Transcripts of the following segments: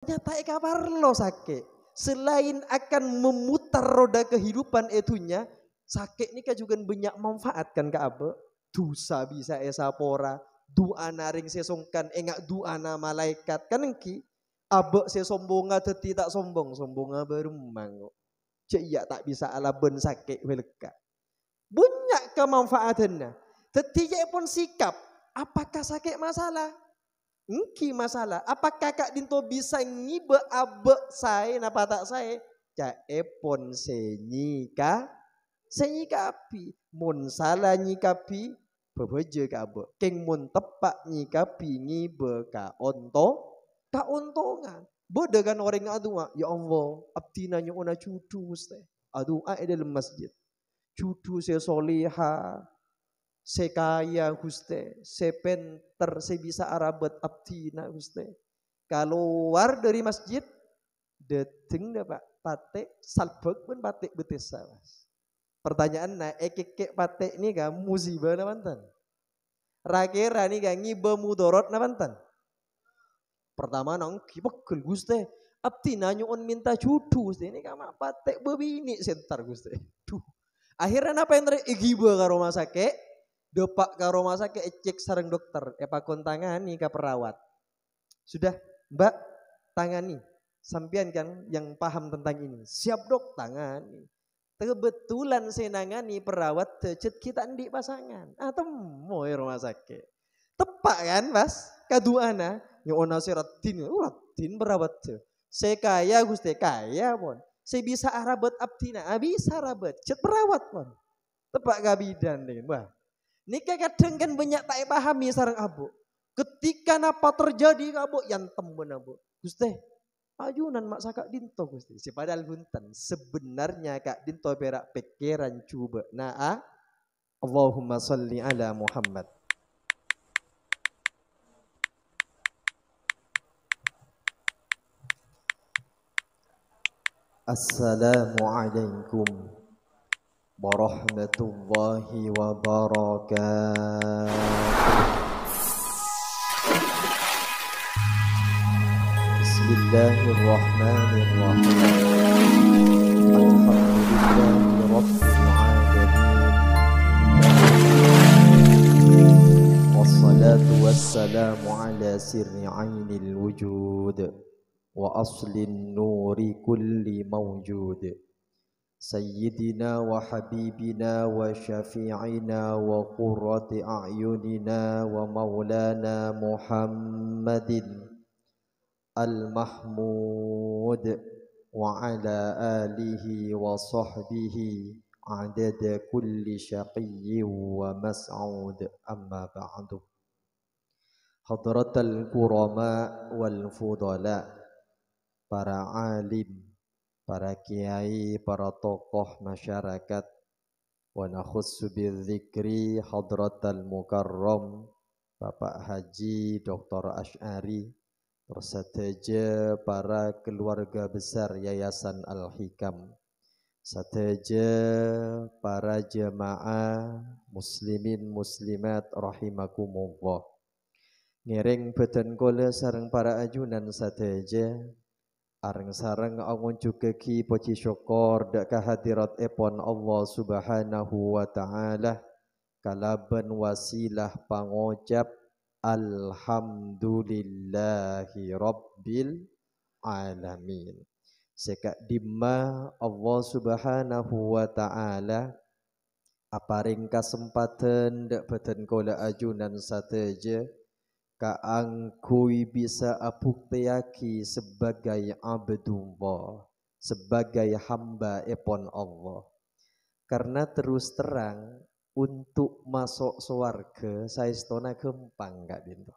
Nyata kabar lo sakit. Selain akan memutar roda kehidupan itunya, sakit ini kan juga banyak manfaat kan Kak Abe. Dosa bisa esapora, doa naring sesongkan, engak doa na malaikat kan engki. Abe sesombonga teti tak sombong, sombonga beremang. Cek iya tak bisa ala ben sakit weleka. Banyak kemanfaatannya. Tetiak pun sikap, apakah sakit masalah? Engki masalah. Apakah Kak Dinto bisa ngibe abe saya napa tak saya? Cak epon senyikapi. Mun salah nyikapi bebeje ka abe. Keng mun tepak nyikapi ngibe ka ontongan. Beda kan orang adua, ya Allah, abdi nanya ona cucu teh. Adua dalam masjid. Cucu saya soliha, saya kaya Guste, saya penter, saya bisa arabat abdina Guste. Keluar dari masjid, deteng dapat patek salbek pun patek betes sawas. Pertanyaan na ekek patek ni ga musibah na mantan. Rakera ni ga ngibe mudorot na mantan. Pertama nang kipekul Guste, abdi nanyoon minta cucu Guste. Ini kama patek bebini sentar Guste. Duh. Akhirnya apa yang igibe ka rumah sakit? Depak ke rumah sakit cek sareng dokter, epa kontangani ke perawat. Sudah, Mbak, tangani. Sampian kan yang paham tentang ini. Siap dok, tangani. Kebetulan saya nangani perawat cet kita di pasangan. Temu rumah sakit. Tepak kan, Mas? Kaduana, nyona si Ratin perawat tuh. Saya kaya Gusti, kaya pun. Saya bisa arabat abdina, bisa arabat. Cet perawat pun. Tepak gabidan deh, Mbak. Nikah kadang kan banyak tak pahami sarang abu. Ketika napa terjadi abu yang temen abu. Gusti, ayunan maksa Kak Dinto Gusti. Si padahal bunten sebenarnya Kak Dinto berak pikiran coba. Allahumma salli ala Muhammad. Assalamualaikum warahmatullahi wabarakatuh. Bismillahirrahmanirrahim. Alhamdulillahi rabbil alamin. Wassalatu wassalamu ala sirri ainil wujud wa aslin nuri kulli mawjud. سيدنا وحبيبنا وشفيعنا وقرة أعيننا ومولانا محمد المحمود وعلى آله وصحبه عدد كل شقي ومسعود أما بعد حضرة الكرماء والفضلاء para alim, para kiai, para tokoh masyarakat, wa nakhussu bidzikri hadratal mukarram Bapak Haji Dr. Asy'ari, bersateja para keluarga besar Yayasan Al-Hikam, sateja para jemaah muslimin muslimat rahimakumullah. Ngiring beten kula sareng para ajunan sateja areng sareng angun juga ki poci syukur dak kehadirat epon Allah Subhanahu wa taala kalaban wasilah pangocap alhamdulillahi rabbil alamin. Sekak dimma Allah Subhanahu wa taala aparing kesempatan dak beten kula ajunan sateja kaangkui bisa abuktiaki sebagai abdullah, sebagai hamba epon Allah. Karena terus terang untuk masuk surga saya stona gempang Kak Dinto.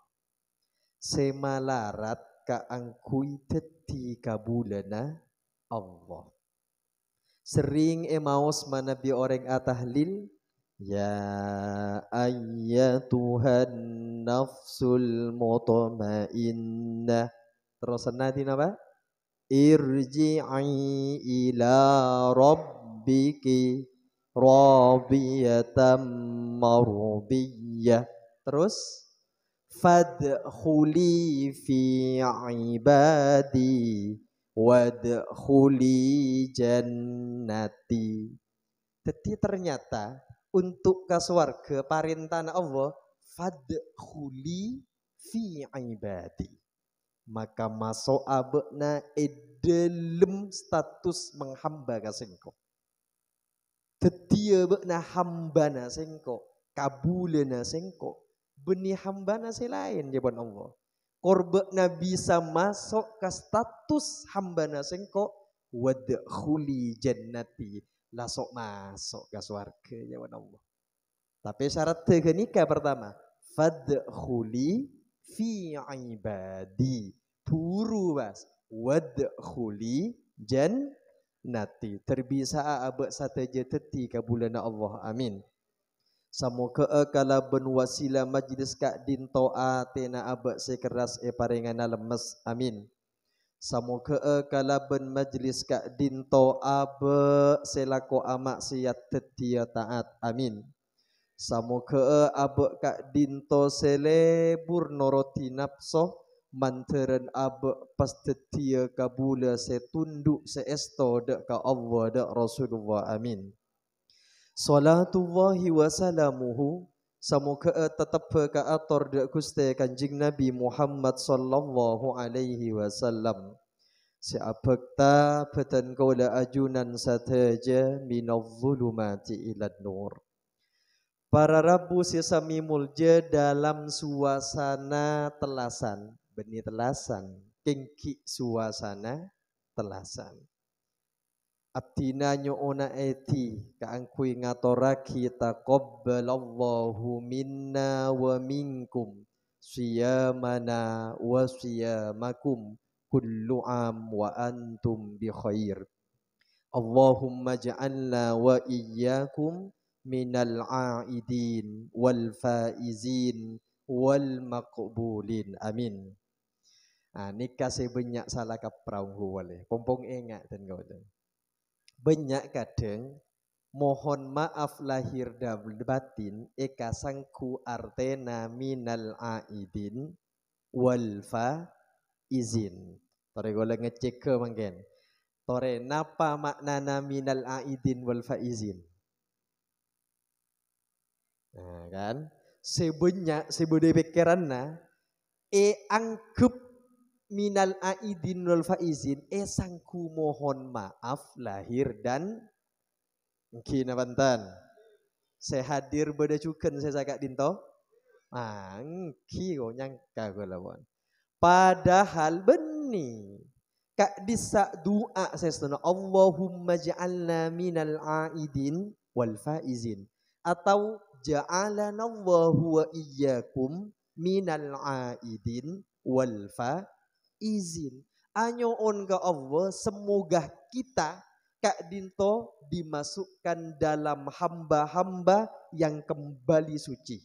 Semalarat kaangkui teti kabulana Allah. Sering emaus manabi orang atahlil. Ya ayyatuhan nafsul mutmainnah. Terus nanti apa? Irji'i ila rabbiki radiyatan mardiyah. Terus fadkhuli fi ibadi wadkhuli jannati. Jadi ternyata untuk ke swarga parintana Allah fadkhuli fi ibadi. Maka masuk abekna dalam status menghamba ka sengko. Tetia bekna hambana sengko, kabulena sengko. Benih hambana selain jawaban Allah. Korbekna bisa masuk ke status hambana sengko, wadkhuli jannati. Lasok masuk ke surga jawaban Allah. Tapi syarat nikah pertama, fadkhuli fi ibadi. Turu bas, wadkhuli jannati. Terbisa abek sataja teti ka bulan Allah. Amin. Samoga kala ben wasila majlis kak din toa tena abek sekeras parengana lemes. Amin. Samoga kala ben majlis kak din toa abek selako amak siat tetia taat. Amin. Samoga abek kak dinto selebur noroti nafsoh manteren abek pas tetia kabula setunduk seesto dek ka Allah dek Rasulullah. Amin. Salatullahi wa salamuhu samoga tetap ka ator dek Gusti Kanjeng Nabi Muhammad sallallahu alaihi wasallam. Siapakta beten kaula ajunan sataja minadh dhulumati ilad nur. Para Rabu sesami mulja dalam suasana telasan, benih telasan, kengki suasana telasan. Abdina nyo'ona eti kaangkui ngatoraki taqabbalallahu minna wa minkum siyamana wa siyamakum kullu am wa antum bi khair. Allahumma ja'alna wa iyyakum minal aidin wal faizin wal maqbulin. Amin. Nikah sebanyak salah kaprau wale. Pompong ingat dan kau tu. Banyak kadang mohon maaf lahir dan batin eka sangku artena minal aidin wal faizin. Tore gola ngecek ke mangken. Tore napa maknana minal aidin wal faizin? Nah, kan sebanyak sebede pikiranna angkup minal aidin wal faizin sangku mohon maaf lahir dan mungkin abantan saya hadir beda cuken saya sagak dinto angki go nyangka go lawan padahal beni kak disa doa saya setuna Allahumma ja'alna minal aidin wal faizin atau ja'alana Allahu wa iyyakum minal aidin wal faizin. Anyoon ka Allah semoga kita kak dinto dimasukkan dalam hamba-hamba yang kembali suci.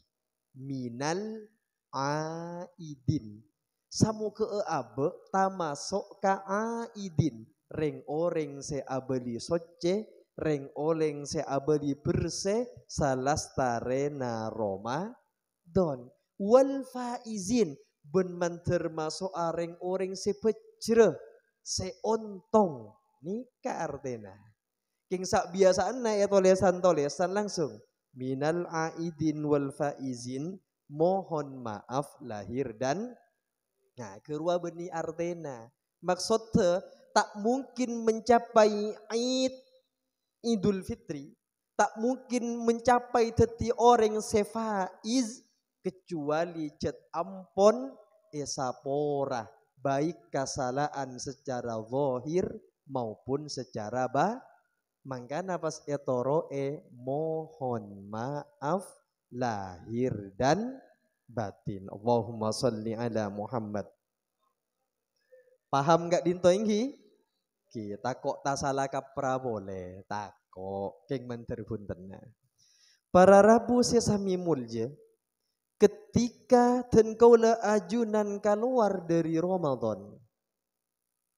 Minal aidin. Samoga abe tamasuk ka aidin. Reng oreng se abeli soce reng oleng se abadi berse salastarena Ramadan wal faizin ben manter masuk areng oreng se pecre se ontong nikah artena king sak biasaan na ya tolesan langsung minal aidin wal faizin mohon maaf lahir dan nah kerua beni artena maksudnya tak mungkin mencapai Idul Fitri tak mungkin mencapai teti orang sefaiz kecuali cet ampon esapora baik kesalahan secara zahir maupun secara mangkana pas etoro mohon maaf lahir dan batin. Allahumma sholli ala Muhammad. Paham gak dinto inghi? Kita kok tak salah kapra boleh takok keng menterbuntenna. Para Rabu sesami mulja ketika tengkaulah ajunan keluar dari Ramadan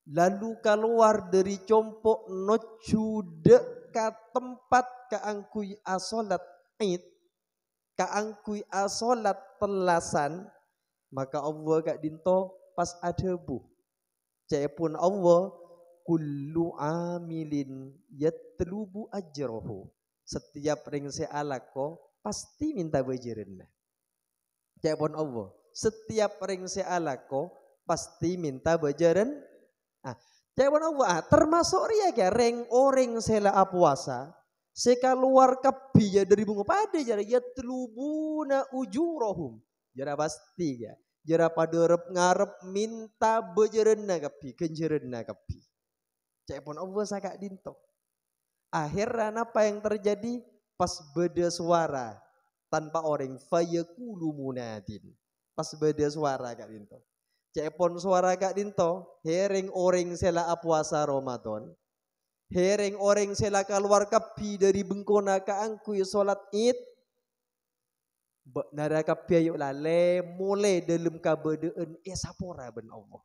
lalu keluar dari compok nocude ke tempat keangkui asolat id keangkui asolat telasan Maka Allah kak dinto pas ada bu. Cek pun Allah kullu amilin yatlubu ajrohu. Setiap ring sealako pasti minta bajaran. Cek pun Allah. Setiap ring sealako pasti minta bajaran. Ah, cek pun Allah. Termasuk ria ke ring orang sela puasa. Seka luar kapi ya dari bunga pada jara yatlubuna ujurahum. Jara pasti ya. Jara paderep ngarep minta bejerena kapi, kenjerena kapi. Cek pun Allah sakak dinto. Akhirnya apa yang terjadi? Pas beda suara tanpa orang fayaqulu munadin. Pas beda suara kak dinto. Cek pun suara kak dinto, hering orang sela puasa Ramadan. Hering orang sela keluar kapi dari bengkona ka angkui salat Id. Nara kapi ayo lah le mulai dalam kabadaan esapora ben Allah.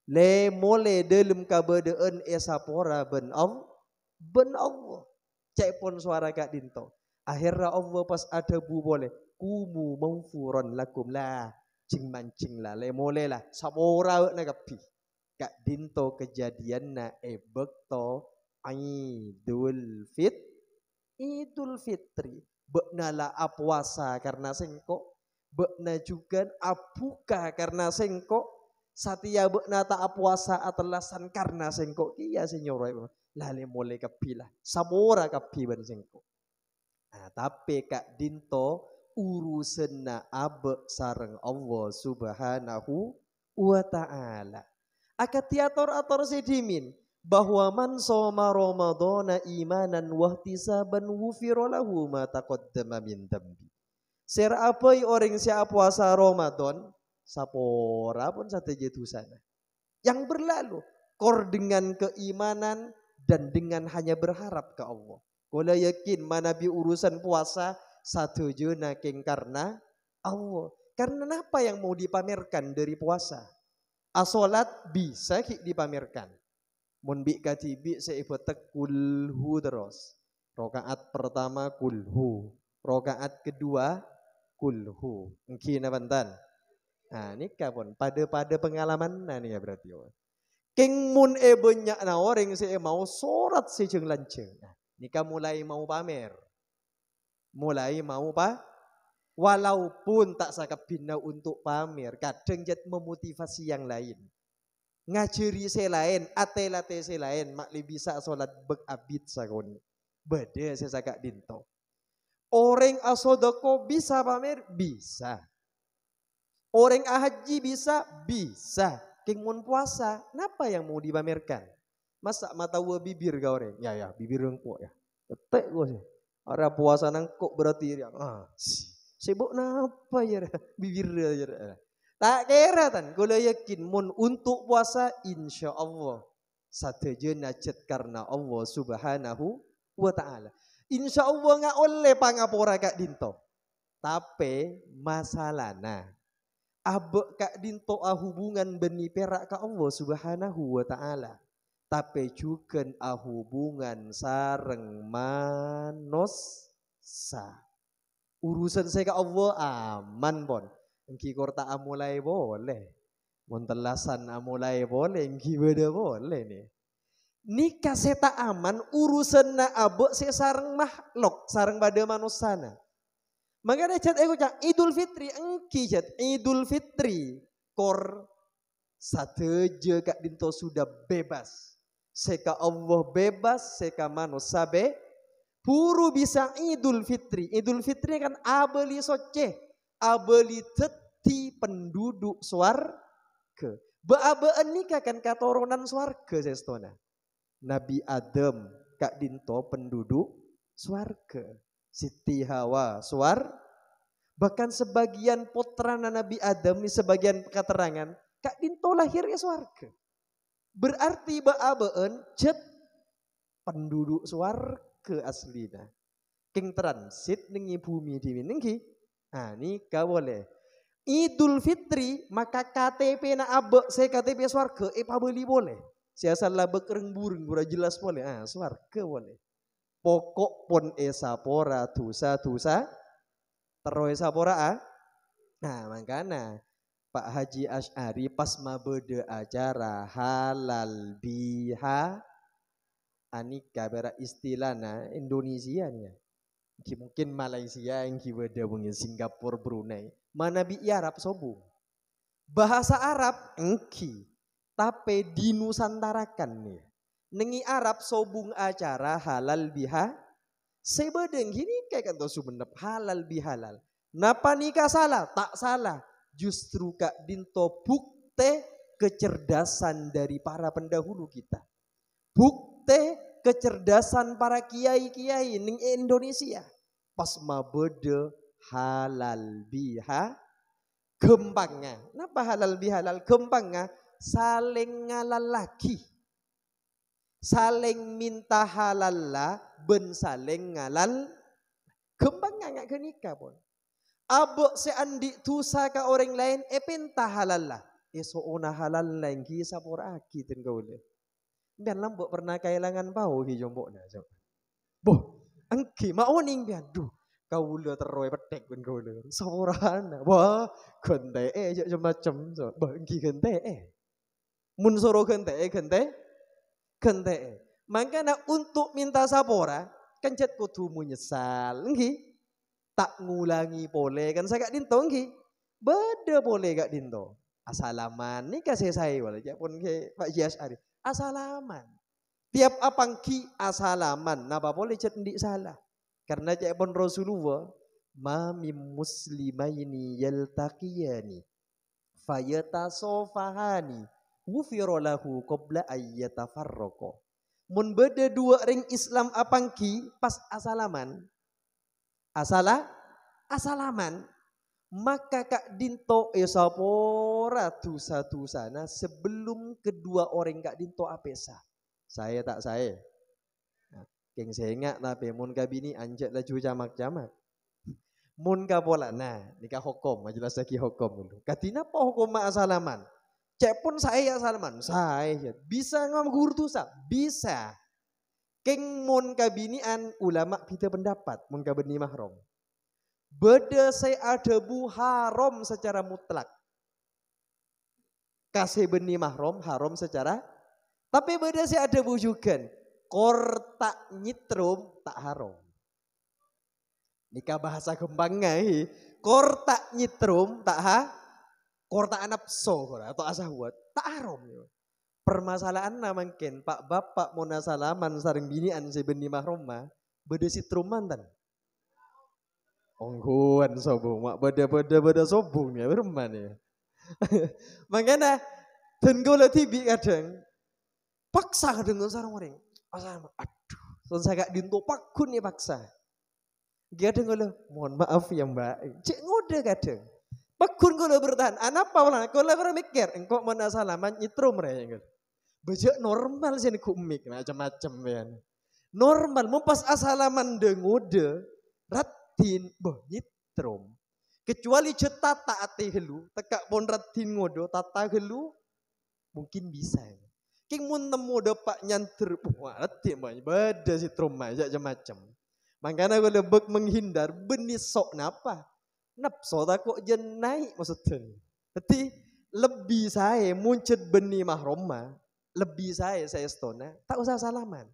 Le mulai dalam kabadaan esapora ben Allah. Ben Allah. Cek pun suara kak dinto. Akhirnya Allah pas ada bu boleh. Kumu mangfuron lakum lah. Cing mancing lah. Le mulai lah. Sapora na kapi. Kak dinto kejadian na ebekto. Idul Fitri. Bekna la puasa karena sengkok. Bekna juga abuka karena sengkok. Satia bekna tak puasa atelasan karena sengkok. Iya senyor. Lale mulai kapilah. Samora kapi ban sengkok. Nah, tapi kak dinto urusenna abe sareng Allah subhanahu wa ta'ala. Akatiator-ator sedimin. Bahwa man soma Ramadana imanan wahtisaban wufiro lahu ma taqaddama min dambi. Sera apai orang siapa puasa Ramadan sapora pun satu sana. Yang berlalu kor dengan keimanan dan dengan hanya berharap ke Allah. Kala yakin manabi urusan puasa satu jena king karena Allah. Karena apa yang mau dipamerkan dari puasa? Asolat bisa dipamerkan. Munbik katibi seibatek kulhu terus. Rokaat pertama kulhu. Rokaat kedua kulhu. Mungkin abantan. Nah ini kapon. Pada pengalaman nah nih ya berarti. King mun banyak na orang saya mau sorat sejeng lanceng. Nah, nikah mulai mau pamer. Mulai mau walaupun tak sakap bina untuk pamer. Kadang jat memotivasi yang lain. Ngajari selain, atelate selain, makli bisa sholat bekabit sakon. Beda saya sakak dinto. Orang asodoko bisa pamer? Bisa. Orang haji bisa? Bisa. King mun puasa, kenapa yang mau dipamerkan? Masa mata gua bibir kau orang? Ya, bibir engkau ya. Ketek gua sih. Orang puasa nangkuk berarti ya. Sibuk napa ya? Bibir ya. Tak kira tan, kalau yakin mun untuk puasa insya Allah sateja najat karena Allah subhanahu wa ta'ala. Insya Allah nggak oleh pangapora kak dinto. Tapi masalahnya abek kak dinto hubungan beni perak kak Allah subhanahu wa ta'ala. Tapi juga hubungan sareng manusia. Urusan saya kak Allah aman pon. Engki korta amulai boleh. Montelasan amulai boleh. Engki beda boleh nih. Nikah seta aman urusan na abek saya sarang makhluk. Sarang pada manusana. Makanya cat aku cak Idul Fitri. Engki cat Idul Fitri. Kor sateja kak dinto sudah bebas. Seka Allah bebas. Seka manusia puru bisa Idul Fitri. Idul Fitri kan abeli soceh. Abeli teti penduduk swarga. Beabaan nikah kan katurunan swarga sestona. Nabi Adam kak dinto penduduk swarga. Siti Hawa bahkan sebagian putra Nabi Adam ni sebagian keterangan kak dinto lahirnya swarga. Berarti beabaan cet penduduk swarga aslina. King transit nengi bumi di nengi. Nah nikah boleh. Idul Fitri maka KTP na abek saya KTP swarga pabeli boleh. Saya salah bekereng burung gura jelas boleh. Ah swarga boleh. Pokok pon esapora tusa terus esapora Nah makanya Pak Haji Asy'ari pas mabede acara halal biha anika bera istilahna Indonesia nih. Mungkin Malaysia yang beda mungkin Singapura Brunei. Mana bi Arab sobung. Bahasa Arab engki. Tapi dinusantarakan nih. Nengi Arab sobung acara halal biha. Sebedeng gini kayak kan sumenep halal bihalal. Napa nikah salah? Tak salah. Justru Kak Dinto bukti kecerdasan dari para pendahulu kita. Bukti kecerdasan para kiai-kiai ning Indonesia. Pas mabede halal biha gempangnya. Napa halal bihalal gempangnya? Saling ngalalaki. Saling minta halal lah, ben saling ngalal. Gempangnya nggak kenikah pun. Abok seandi tusa ka orang lain, penta halal lah. So ona halal lain kisah por aki tenggole. Biar lambok pernah kehilangan bau hi jombok na. Boh, angki mau ning biar duh. Kau lu terroy petek pun kau lu. Saurana, wah, gente je macam so. Bah, angki gente. Mun soro gente. Makanya untuk minta sapora, kencet kudu menyesal, angki. Tak ngulangi boleh kan saya gak dinto angki. Beda boleh gak dinto. Asalaman, ni kasih saya wala pun ke Pak Asy'ari. Asalaman. Tiap apang ki asalaman, napa boleh cet ndik salah. Karena cak pun Rasulullah, ma mim muslimaini yaltaqiyani fayatasofahani wufira lahu qabla ayyatafarraqa. Mun beda dua ring Islam apang ki pas asalaman. Asalaman. Maka Kak Dinto esapora tusa-tusana sebelum kedua orang Kak Dinto apesa. Saya tak saya. Keng sengak tapi mun kabini anjak laju jamak-jamak. Mun ka pola nah nikah hukum jelas lagi hukum dulu. Katina apa hukum asalaman? Cek pun saya asalaman. Saya bisa ngam tusa, bisa. Keng mun kabinian ulama kita pendapat mun kabeni mahram. Beda saya ada bu haram secara mutlak. Kasih beni mahram haram secara. Tapi beda saya ada bu juga. Kortak nyitrum tak haram. Nikah bahasa kembangnya. Kortak nyitrum tak kortak nafsu atau asahwat tak haram. Permasalahan mungkin Pak Bapak mau nasalaman sareng binian sebeni mahroma beda sitrum mantan. Ongguan sobong mak beda sobong ya berman ya. Makanya tenggol tibi kadang paksa dengan sarang orang. Asal aduh, saya gak dinto pakun ya paksa. Kadang kalau mohon maaf ya Mbak, cek ngode kadang. Pakun kalau bertahan, anak apa lah? Kalau bermikir, engkau mana salaman nyitrum mereka. Bejak normal sih ni kumik macam-macam ya. Normal, mempas asalaman dengode, ratin, boh nyitrum. Kecuali cetak taati helu, tekak pon ratin ngodo, tata helu, mungkin bisa. King mun nemu dapat nyanter, wah ratin banyak, beda si trum macam-macam. Makanya kalau lebek menghindar, benis sok napa? Napso tak kok jenai maksudnya. Tapi lebih saya muncul benih mahroma. Lebih saya stona, tak usah salaman.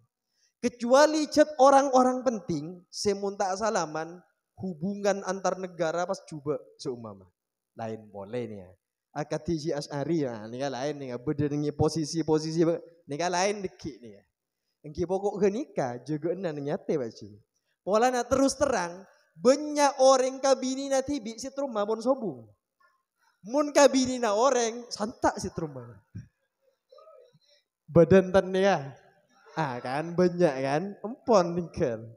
Kecuali cet orang-orang penting, semun tak salaman, hubungan antar negara pas coba seumpama. Lain boleh nih ya. Akatiji Asy'ari ya, nih lain nih, beda dengan posisi-posisi, nih lain dikit nih ya. Engki pokok kenika, juga nyate baci. Polanya terus terang, banyak orang kabini na tibi si truma bon sobung. Mun kabini na orang, santak si truma. Badan ya. Kan banyak kan, empon tinggal.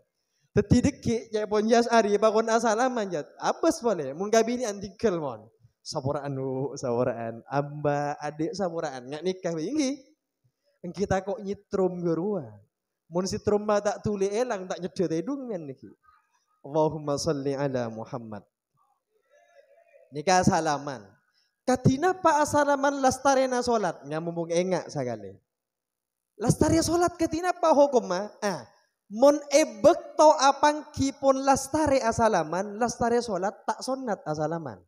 Tetideki kayak pon Asy'ari bakon asalaman jat. Abas boleh, mun kabini antikal mon. Saboraan, amba adik saboraan, nggak nikah begini. Kita kok nyitrum gerua. Mun si trumma tak tuli elang tak nyedot hidung men niki. Allahumma sholli ala Muhammad. Nikah salaman. Katina pa asalaman lastarena salat, ngamumung engak sagale. Lastari salat ketina pa hukum mon ebek to apang kipon lastari asalaman, lastari salat tak sunat asalaman.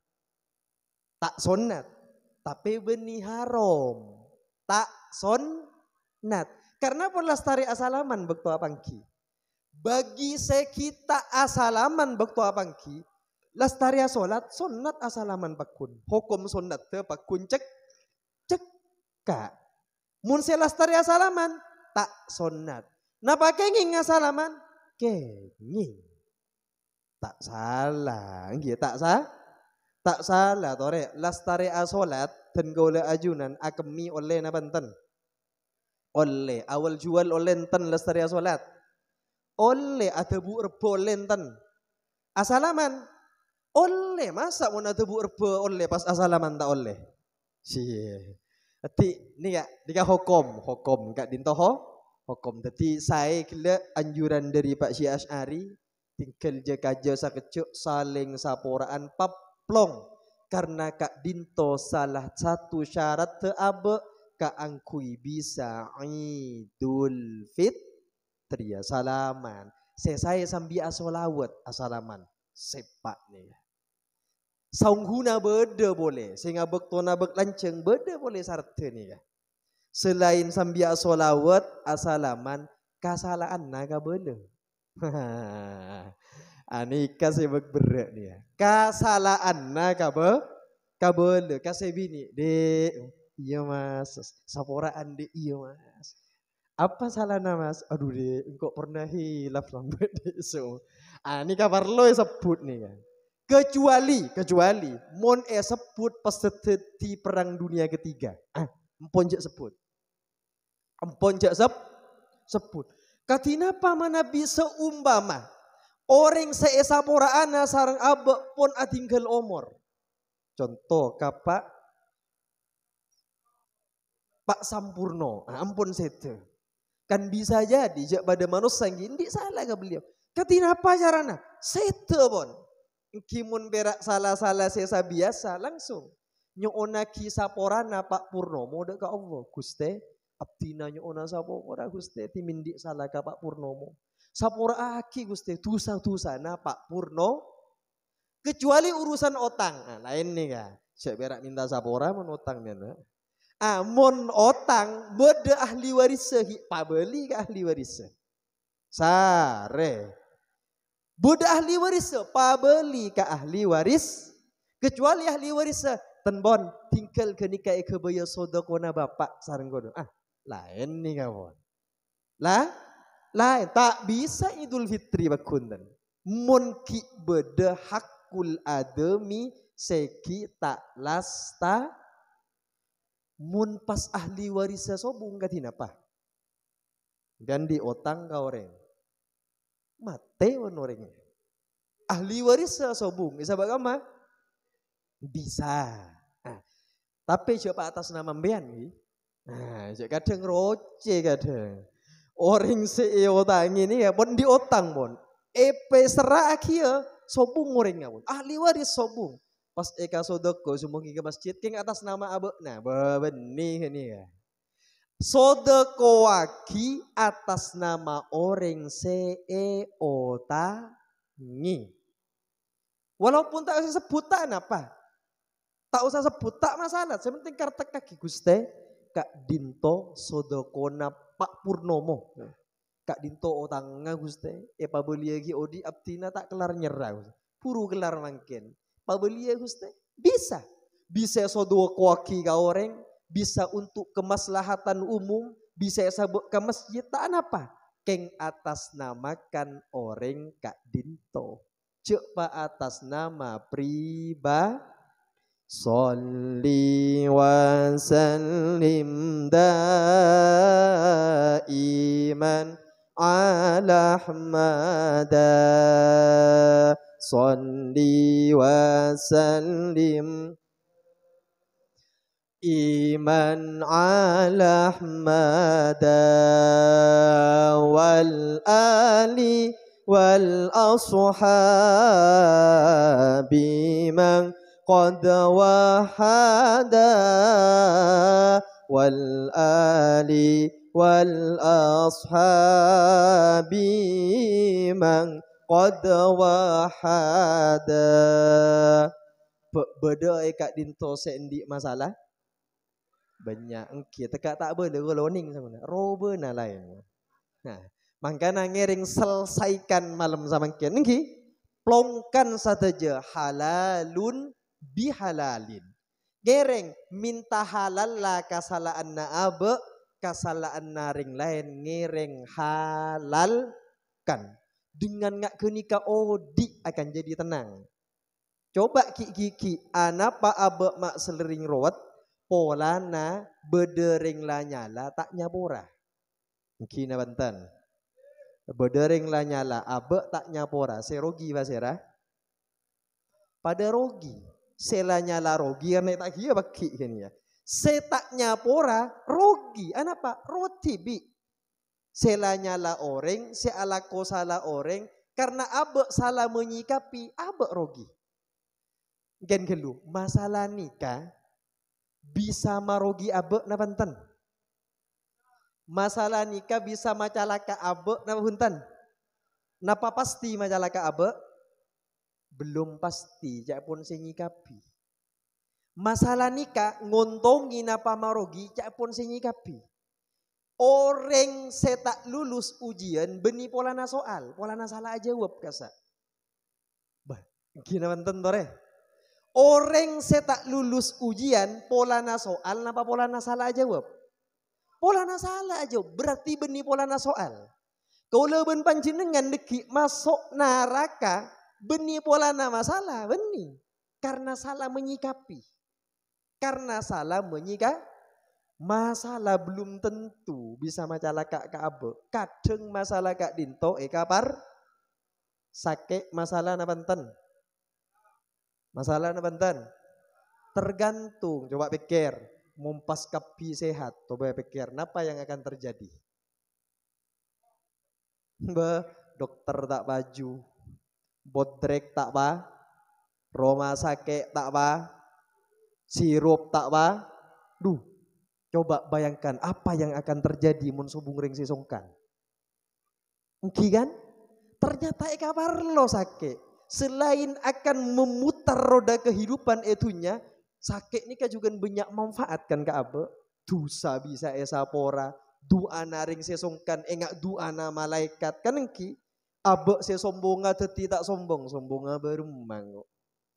Tak sunat. Tapi benih haram. Tak sunnat. Karena pun lastari asalaman bekto apangki. Bagi sekita asalaman bekto apangki. Lastari asolat sunnat asalaman pakun. Hukum sunnat te pakun cek kak. Mun se lastari asalaman tak sunnat. Napa kenging asalaman? Kenging. Tak salah, nggih tak salah tore. Lastari asolat dan gaula ajunan akemi oleh nabanten. Oleh awal jual oleh enten lastari asolat. Oleh ada bu rebo oleh enten. Asalaman oleh masa mau ada bu rebo oleh pas asalaman tak oleh. Cie. Tapi ni ya hukum kak dintoho hukum. Tapi saya kira anjuran dari Pak Syekh Asy'ari tinggal jekaja sakecuk saling saporaan paplong karena kak dinto salah satu syarat teabe kak angkui bisa Idul Fitri ya salaman. Saya sambil asolawat asalaman sepak nih. Saunghuna beda boleh sehingga bektona bek lanceng beda boleh sarte nih ya. Selain sambil asolawat asalaman kasalaan naga boleh. Anika sebab berat nih ya. Kasalaan na kabel kasih bini dek iya mas saporaan dek iya mas apa salahnya mas aduh dek engkau pernah hilaf lambat dek so ini kabar lo sebut nih kan kecuali mon sebut pas di perang dunia ketiga empon jak sebut katina mana bisa umpama orang seesaporaan sarang abek pon atinggal omor. Contoh kapak Pak Sampurno, ampun sete. Kan bisa jadi jak pada manusia gini salah ke beliau. Katina apa carana? Sete pon. Kimun berak salah-salah sesa biasa langsung. Nyona kisah porana Pak Purnomo dek ka Allah. Guste abdina nyona sapora Guste timindi salah ka Pak Purnomo. Sapora aki Guste tusa na Pak Purno. Kecuali urusan otang. Lain nih kan. Saya berak minta sapora mon otang nih. Mon otang beda ahli waris pabeli ke ahli waris. Sare. Beda ahli waris pabeli ke ahli waris. Kecuali ahli waris tenbon tinggal kenika ekebaya sodokona bapak sareng gono. Lain nih kawan. Lain tak bisa Idul Fitri bakundan. Mon ki beda hakul ademi seki tak lasta. Mun pas ahli warisnya sobung katina apa? Dan di otang ka orang. Mate wan orangnya. Ahli warisnya sobung. Bisa bagaimana? Bisa. Tapi siapa atas nama mbean? Kadang roce kadang. Orang se otang ini ya pun di otang pun. Epe serak ya sobung orangnya pun. Ahli waris sobung. Pas eka sodoko sumungki ke masjid king atas nama abek nah benih ini ya sodoko waki atas nama orang seotangi walaupun tak usah sebutan apa tak usah sebut tak masalah sementing kartek kaki Guste Kak Dinto sodokona Pak Purnomo Kak Dinto otanga Guste pabeli lagi odi abtina tak kelar nyerah puru kelar mangkin pabeli Guste bisa sodua kuaki ka orang bisa untuk kemaslahatan umum bisa sabuk ke masjid tak apa keng atas namakan orang Kak Dinto cek pa atas nama pribadi Sholli wa sallim daiman ala ahmada Sholli wa sallim iman ala ahmada wal ali wal ashabi man qad wahada wal ali wal ashabi man qad wahada. Beda Kak Dinto sendi masalah banyak engki teka tak boleh loning sama robe na lain. Nah, makanya ngering selesaikan malam sama kian engki plongkan saja halalun bihalalin. Gereng minta halal lah kasalaan na abe kasalaan naring lain ngereng halal kan dengan ngak kenika odi akan jadi tenang. Coba ki anapa abe mak selering rawat polana bedering la nyala tak nyapora. Kina bantan. Bedering la nyala abe tak nyapora. Serogi basera. Pada rogi. Sela nyala rogi karena tak kia baki kan ya. Se tak nyapora rogi. Anapa? Roti bi. Sela nyala orang, se alako salah orang karena abe salah menyikapi abe rogi. Gen gelu masalah nikah bisa marogi abe na banten. Masalah nikah bisa macalaka abe na banten. Napa pasti macalaka abe? Belum pasti, cak pun senyikapi. Masalah nikah ngontongi napa marogi, cak pun senyikapi. Orang setak lulus ujian beni polana soal, polana salah jawab kasa. Bah, gina banten tore. Orang setak lulus ujian polana soal napa polana salah jawab? Polana salah jawab berarti beni polana soal. Kalau ben panjenengan deki masuk neraka beni polana masalah beni karena salah menyikapi. Karena salah menyikapi masalah belum tentu bisa masalah kak abe. Kadang masalah kak dinto kapar sakit masalah na banten. Masalah na banten. Tergantung, coba pikir, mumpas kapi sehat, coba pikir, apa yang akan terjadi? Dokter tak baju, bodrek tak ba, rumah sakit tak ba, sirup tak ba, coba bayangkan apa yang akan terjadi mun subung ring sisongkan. Mungkin kan? Ternyata kabar lo sakit. Selain akan memutar roda kehidupan itunya, sakit ini kan juga banyak manfaat kan ke abe. Dosa bisa esapora, doa naring sesongkan, engak doa na malaikat kan engki. Abe sesombonga teti tak sombong, sombonga berumang.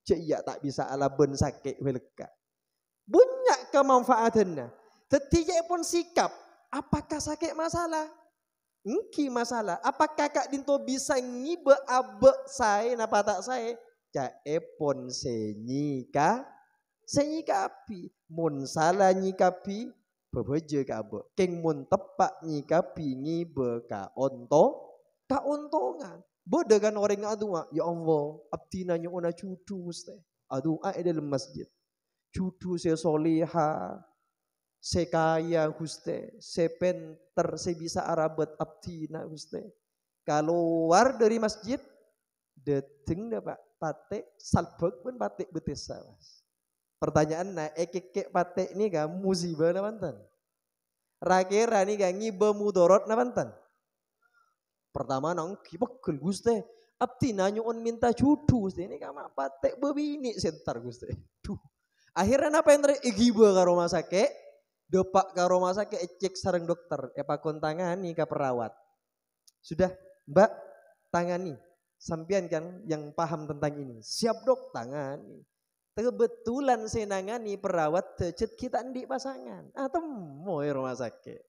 Cek iya tak bisa ala ben sakit weleka. Banyak kemanfaatannya. Teti pun sikap, apakah sakit masalah? Engki masalah. Apakah kak dinto bisa ngibe abe saya napa tak saya? Cak epon senyikapi. Mun salah nyikapi bebeje ka abe. Keng mun tepak nyikapi ngibe ka ontongan. Beda kan orang adua, ya Allah, abdina nyona cucu ste. Adua dalam masjid. Cucu se soliha. Sekaya Guste, sepenter, sebisa arabat abdina Guste. Keluar dari masjid, deteng dapat patek salbek pun patek betesa. Pertanyaan na ekek patek ni ga musibah na mantan. Rakira ni ga ngiba mudorot na mantan. Pertama nang kibakul Guste, abdina nyon minta cucu Guste. Ini ga patek bebini sentar Guste. Akhirnya apa yang igiba ke rumah sakit? Depak ke rumah sakit cek sareng dokter, pakon tangani ke perawat. Sudah, Mbak, tangani. Sampian kan yang paham tentang ini. Siap dok, tangani. Kebetulan saya nangani perawat tecet kita di pasangan. Temu rumah sakit.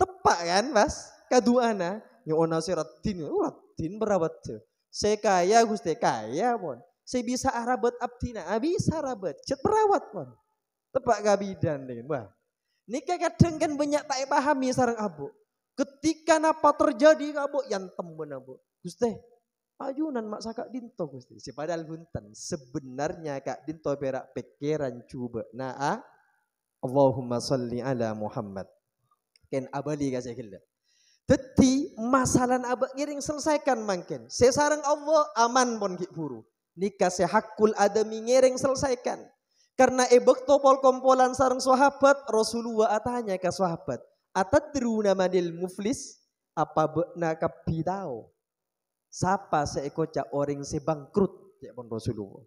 Tepak kan, Mas? Kaduana, nyona siratin, ratin perawat tuh. Saya kaya Gusti, kaya pun. Saya bisa arabat abdina, bisa arabat. Cet perawat pun. Tepak gabidan dengan, wah. Nikah kadang kan banyak tak pahami sarang abu. Ketika napa terjadi abu yang temen abu. Gusti, ayunan mak sakak dinto Gusti. Padahal hunten sebenarnya kak dinto perak pikiran coba. Allahumma salli ala Muhammad. Ken abali kasih gila. Teti masalah abak ngiring selesaikan mungkin. Sesarang Allah aman pun ki buru. Nikah sehakul adami ngiring selesaikan. Karena ebekto pol kompolan sarang sahabat Rasulullah atanya ke sahabat. Atadruna manil muflis apa bekna kapitao. Siapa seekor orang sebangkrut ya pun Rasulullah.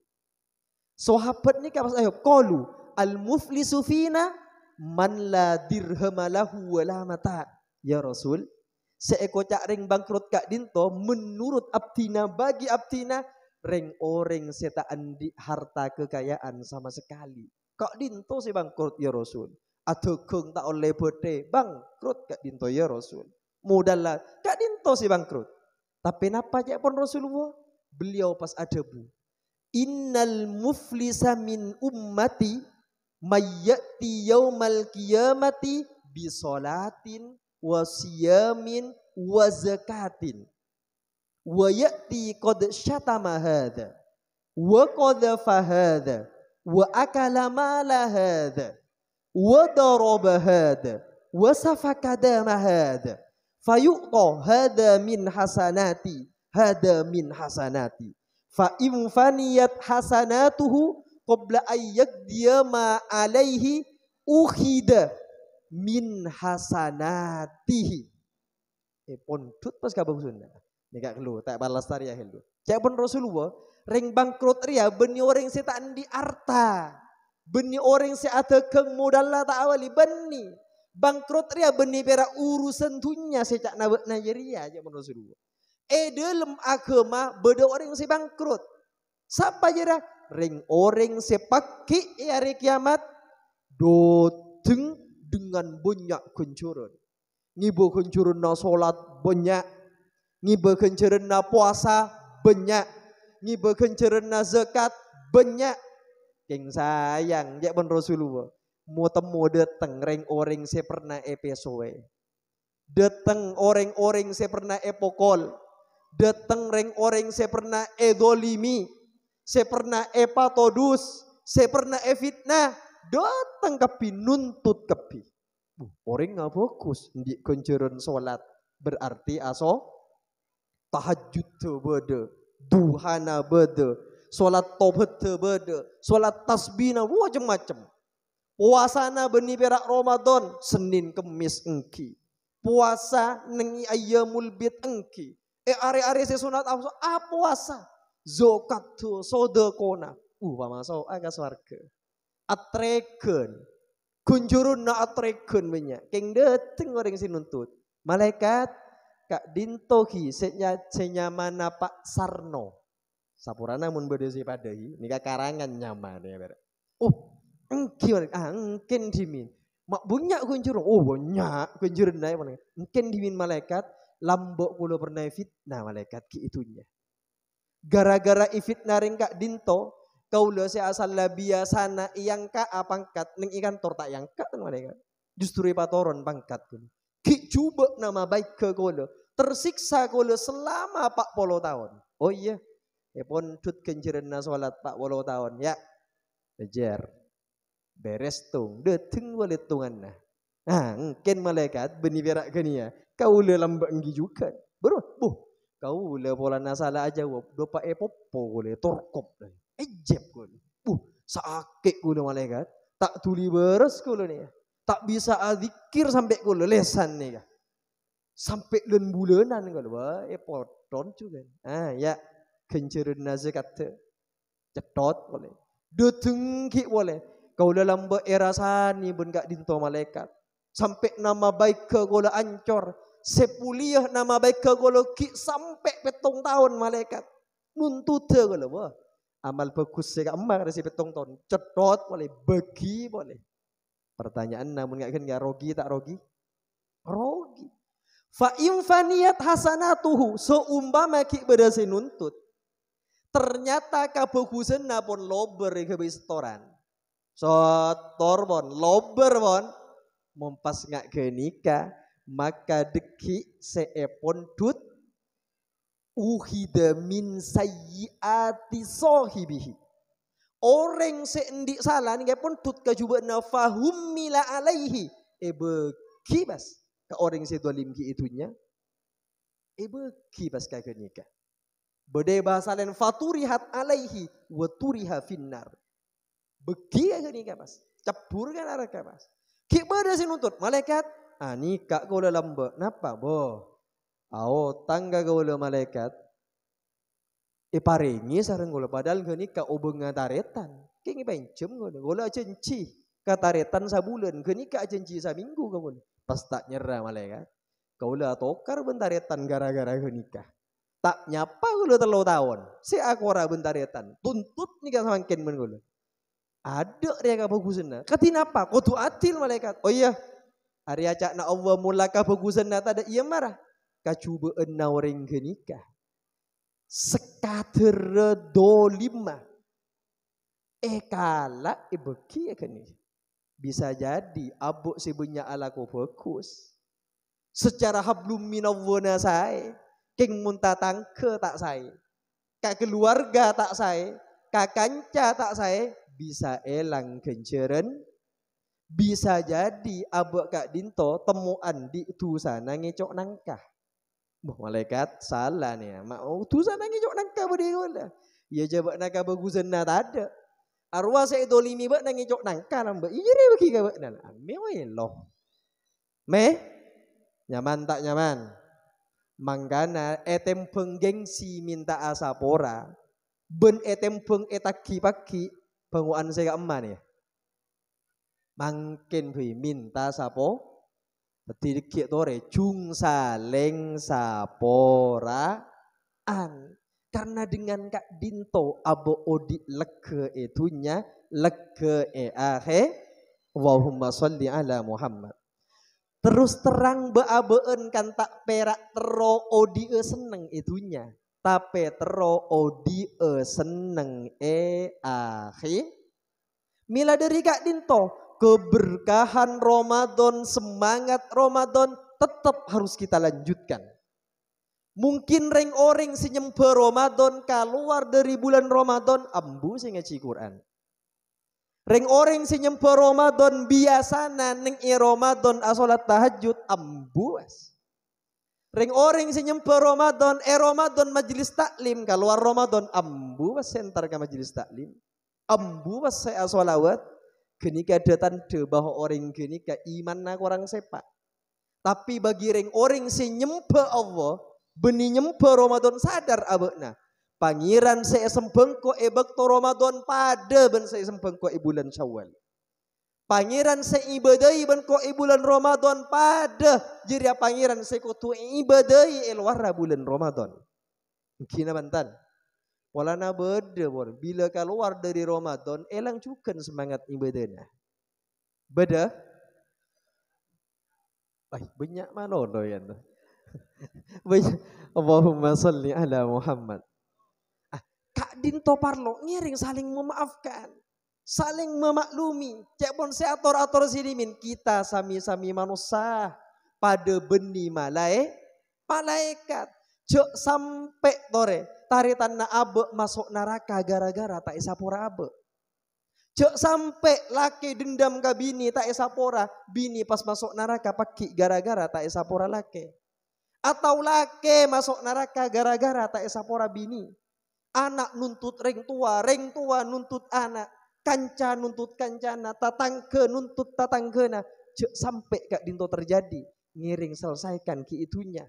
Sahabat ni kapas ayo qalu al muflisu fina man la dirhamalahu wala mata. Ya Rasul, seeko cak ring bangkrut kak dinto menurut abtina bagi abtina ring orang seta andi harta kekayaan sama sekali. Kak dinto si bangkrut ya Rasul. Atau keng tak oleh bete bangkrut kak dinto ya Rasul. Modal lah kak dinto si bangkrut. Tapi napa aja pun Rasulullah beliau pas ada bu. Innal muflisa min ummati mayyati yaumal qiyamati bisolatin wa siyamin wa zakatin wa ya'ti qad syatama hadha wa qadhafa hadha wa akala mala hadha wa daraba hadha wa safaka dama hadha fayu'ta hadha min hasanati fa in faniyat hasanatuhu qabla ayyaqdiya ma alaihi ukhida min hasanatihi. Pondut pas kabang Sunda. Nika kelu tak balas tariah helu. Cak pun Rasulullah ring bangkrut ria beni orang se tak andi arta. Beni orang se ada keng modal lah tak awali beni. Bangkrut ria beni pera urusan dunia se cak nabek Nigeria cak pun Rasulullah. Dalam agama beda orang se bangkrut. Siapa jera ring orang se paki hari kiamat doteng dengan banyak kencuran. Ngibu kencuran na solat banyak. Ngibu kencuran na puasa banyak. Ngibu kencuran na zakat banyak. Keng sayang ya pun Rasulullah. Mau temu dateng ring orang se pernah epesoe. Dateng orang-orang se pernah epokol. Dateng ring orang se pernah edolimi. Se pernah epatodus. Se pernah fitnah. Datang kepi nuntut kepi. Orang nggak fokus di kencuran solat berarti aso tahajud te bede, duhana bede, solat tobat te bede, solat tasbihna macam-macam. Puasana beni perak Ramadan Senin Kemis engki. Puasa nengi ayyamul bid engki. Are-are se sunat puasa. Zakat tu sedekona. Pamaso aga swarga. Atreken kunjurun na atreken banyak keng deteng orang si nuntut malaikat kak dintohi senyaman Pak Sarno sapurana mun bede si padahi nika karangan nyaman ya ber. Engki engken dimin mak bunyak kunjurun banyak kunjurun naik mana engken dimin malaikat lambok kula pernah fitnah malaikat ki itunya gara-gara ifitnah ring kak dinto kaulah saya asal biasana yang ka pangkat neng ikan tor tak yang ka mereka justru patoron pangkat kun ki coba nama baik ke kaulah tersiksa kaulah selama 40 tahun oh iya pon tut kenjerena salat 40 tahun ya ajar beres tung deteng walit tungan nah mungkin malaikat beni berak genia kaulah lambak nggi juga bro kaulah pola nasala aja dopa popo kaulah torkop deh ejep kun. Sakit kun malaikat. Tak tuli beres kun nih. Tak bisa adzikir sampai kun lesan nih. Sampai len bulanan kun. Wah, poton juga. Ya kenceran zakat cetot boleh. Detengki boleh. Kau dalam era sani ben gak dinto malaikat. Sampai nama baik ke gola ancor. Sepuliah nama baik ke gola ki sampai 7 tahun malaikat. Nuntut ke gola wah. Amal bagus saya emak ada si petong ton cetot boleh bagi boleh pertanyaan namun nggak kan nggak rogi tak rogi fa infaniyat hasanatuhu seumpama ki berasi nuntut ternyata kabagusan napon lober ke restoran sotor bon lober bon mempas nggak ke nikah maka deki seepon dut uhida min sayyiati sahibihi. Orang seendik salah ni pun tut kajuba nafahum mila alaihi. Beki bas ke orang se dolim ki itunya. Beki bas ka nikah. Bede bahasa lain faturihat alaihi wa turiha finnar. Beki ka nikah bas. Capur kan araka bas. Ki beda si nuntut malaikat. Nikah kau dalam napa boh. Tangga gaula malaikat paringi sareng gula padahal gani ka obeng ngataretan kingi bencem gula cenci Kataretan sabulan, kenika janji saminggu kau pas tak nyerah malaikat. Kau lah tokar bentaretan gara-gara kenikah. Tak nyapa kau telo tahun. Si akora bentaretan. Tuntut nikah semakin men. Ada dia bagusan. Katinapa? Kau tu atil malaikat. Oh iya. Hari acak na Allah mulaka bagusan na tada iya marah. Kacubaan na orang kenikah. Sekater dolima. Kala ibeki kenikah. Bisa jadi abuk sebenarnya ala ko fokus. Secara hablum minawwana saya. Keng muntah tangke tak saya. Kak keluarga tak saya. Kak kanca tak saya. Bisa elang kenceren. Bisa jadi abuk kak dinto temuan di tu sana ngecok nangkah. Malaikat salah nih. Mau tu sana ngecok nangkah berdua. Ya jawab nakah bagusan na tak ada. Arwah saya dolimi bak nang ngicok nangka nambah. Iya bagi ka bak nan. Mewelo. Nyaman tak nyaman. Manggana etem penggengsi minta asapora. Ben etem peng etaki paki penguan saya eman ya. Mangkin hui minta sapo. Tidak tore cung saleng saporaan. Karena dengan Kak Dinto abo odi leke itunya leke Allahumma sholli ala Muhammad. Terus terang beabeen kan tak perak tero odi seneng itunya. Tapi tero odi seneng mila dari Kak Dinto keberkahan Ramadan, semangat Ramadan tetap harus kita lanjutkan. Mungkin reng orang senyempe Ramadan keluar dari bulan Ramadan ambu sing ngaji Quran. Reng orang senyempe Ramadan biasana neng Ramadan asolat tahajud ambu as. Reng orang senyempe Ramadan Ramadan majelis taklim keluar Ramadan ambu as sentar ke majelis taklim. Ambu as saya asolawat kenika ada tanda bahwa orang kenika iman nak orang sepak. Tapi bagi reng orang senyempe Allah benih nyempe Ramadan sadar abekna. Pangeran saya sembengko bekto Ramadan pada ben saya sembengko bulan Syawal. Pangeran saya ibadai ben ko bulan Ramadan pada jiria pangeran saya kutu ibadai elwara bulan Ramadan. Kina bantan. Walana beda bor. Bila keluar dari Ramadan elang cukan semangat ibadahnya. Beda. Banyak mana doyan. Allahumma salli ala Muhammad. Kak Dinto parlo ngiring saling memaafkan, saling memaklumi. Cek pun saya ator sinimin kita sami-sami manusia pada benih malaikat. Cek sampai tore taritan na abe masuk neraka gara-gara tak isapora abe. Cek sampai laki dendam ke bini tak isapora bini pas masuk neraka paki gara-gara tak isapora laki. Atau laki masuk neraka gara-gara tak esapora bini. Anak nuntut reng tua nuntut anak. Kanca nuntut kancana, tatangke nuntut tatangkena. Cek sampai Kak Dinto terjadi. Ngiring selesaikan ki itunya.